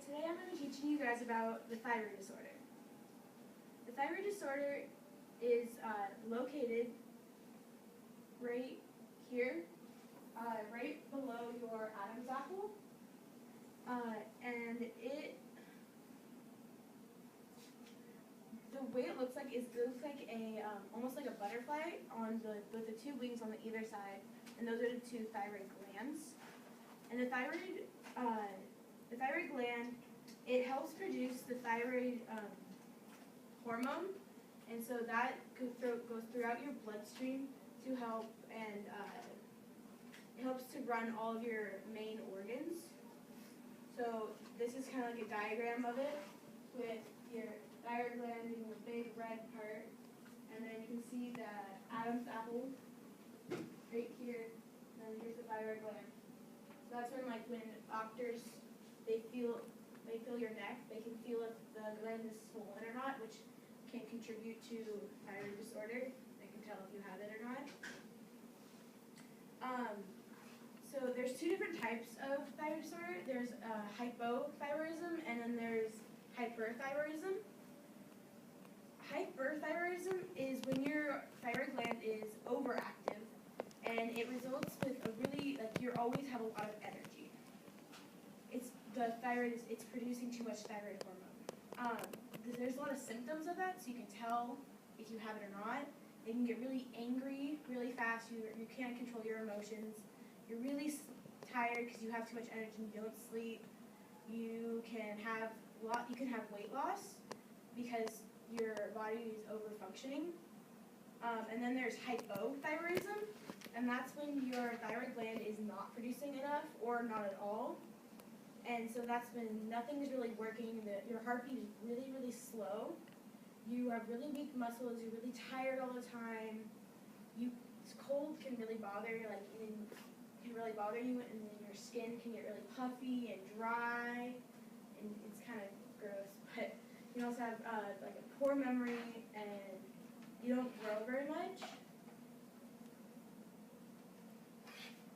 Today I'm going to be teaching you guys about the thyroid disorder. The thyroid disorder is located right here, right below your Adam's apple, and the way it looks like is it looks like a almost like a butterfly with the two wings on the either side, and those are the two thyroid glands. And the thyroid gland, it helps produce the thyroid hormone, and so that goes throughout your bloodstream to help, and it helps to run all of your main organs. So this is kind of like a diagram of it, with your thyroid gland being the big red part, and then you can see the Adam's apple right here, and then here's the thyroid gland. So that's when doctors, they feel your neck, they can feel if the gland is swollen or not, which can contribute to thyroid disorder. They can tell if you have it or not. So there's two different types of thyroid disorder. There's hypothyroidism, and then there's hyperthyroidism. Hyperthyroidism is when your thyroid gland is overactive, and it results with a really, you always have a lot of energy. It's producing too much thyroid hormone. There's a lot of symptoms of that, so you can tell if you have it or not. It can get really angry really fast. You can't control your emotions. You're really tired because you have too much energy and you don't sleep. You can have weight loss because your body is over-functioning. And then there's hypothyroidism, and that's when your thyroid gland is not producing enough or not at all. And so that's when nothing is really working, your heartbeat is really, really slow. You have really weak muscles, you're really tired all the time. Cold can really bother you, and then your skin can get really puffy and dry, and it's kind of gross. But you also have a poor memory, and you don't grow very much.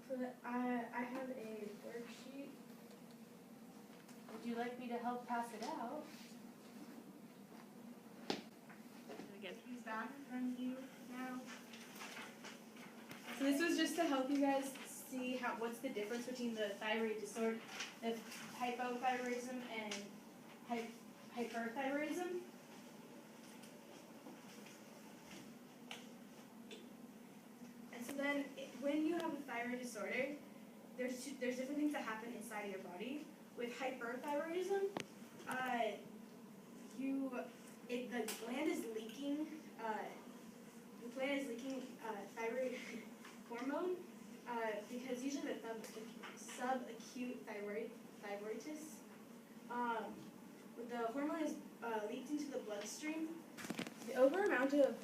So I have a worksheet. Would you like me to help pass it out? He's back in front of you now. So this was just to help you guys see what's the difference between the thyroid disorder, the hypothyroidism and hyperthyroidism. And so then, when you have a thyroid disorder, there's different things that happen inside of your body. With hyperthyroidism, the gland is leaking. Thyroid hormone because usually the subacute thyroiditis. The hormone is leaked into the bloodstream. The over amount of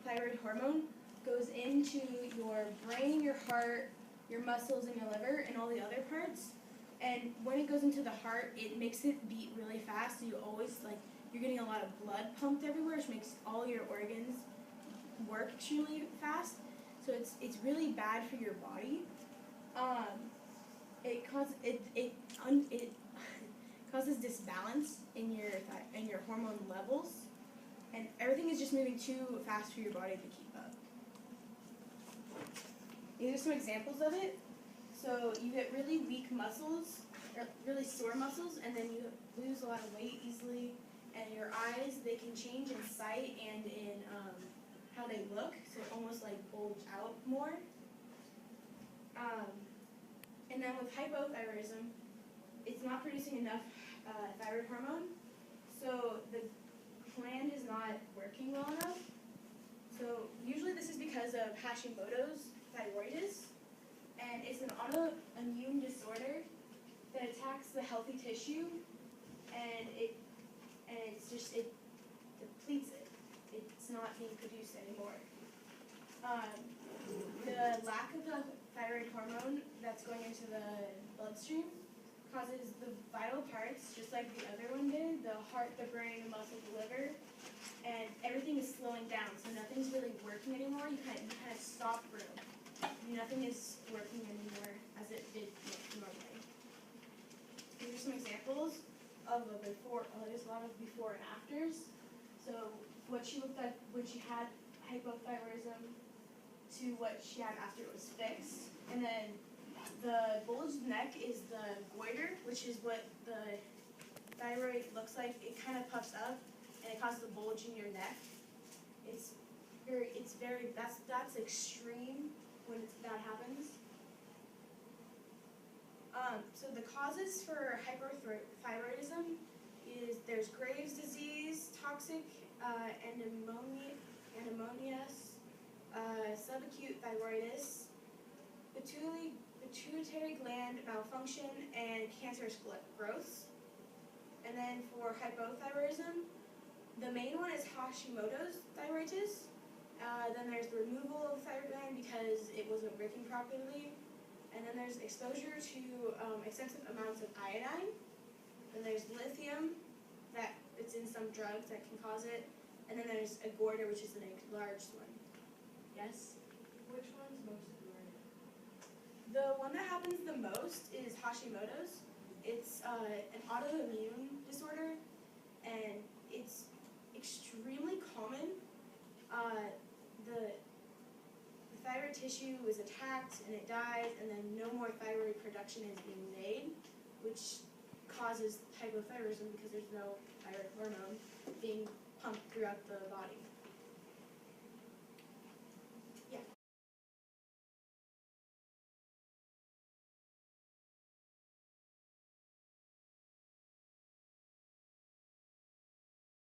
thyroid hormone goes into your brain, your heart, your muscles, and your liver, and all the other parts. And when it goes into the heart, it makes it beat really fast. So you're getting a lot of blood pumped everywhere, which makes all your organs work extremely fast. So it's really bad for your body. It causes disbalance in your hormone levels, and everything is just moving too fast for your body to keep up. These are some examples of it. So you get really weak muscles, or really sore muscles, and then you lose a lot of weight easily. And your eyes, they can change in sight and in how they look, so almost bulge out more. And then with hypothyroidism, it's not producing enough thyroid hormone, so the gland is not working well enough. So usually this is because of Hashimoto's thyroiditis, and it's an autoimmune disorder that attacks the healthy tissue, and it depletes it. It's not being produced anymore. The lack of the thyroid hormone that's going into the bloodstream causes the vital parts, just like the other one did, the heart, the brain, the muscle, the liver, and everything is slowing down, so nothing's really working anymore. You kind of stop room. Nothing is working anymore as it did normally. These are some examples. of a before, there's a lot of before and afters. So what she looked like when she had hypothyroidism to what she had after it was fixed. And then the bulged neck is the goiter, which is what the thyroid looks like. It kind of puffs up and it causes a bulge in your neck. That's extreme when that happens. So the causes for hyperthyroidism is there's Graves' disease, toxic pneumonias, subacute thyroiditis, pituitary gland malfunction, and cancerous growths. And then for hypothyroidism, the main one is Hashimoto's thyroiditis. Then there's the removal of the thyroid gland because it wasn't working properly. And then there's exposure to excessive amounts of iodine. Then there's lithium, that it's in some drugs that can cause it. And then there's a goiter, which is an enlarged one. Yes? Which one's most rare? The one that happens the most is Hashimoto's. It's an autoimmune disorder, and it's extremely common. The thyroid tissue is attacked and it dies, and then no more thyroid production is being made, which causes hypothyroidism because there's no thyroid hormone being pumped throughout the body.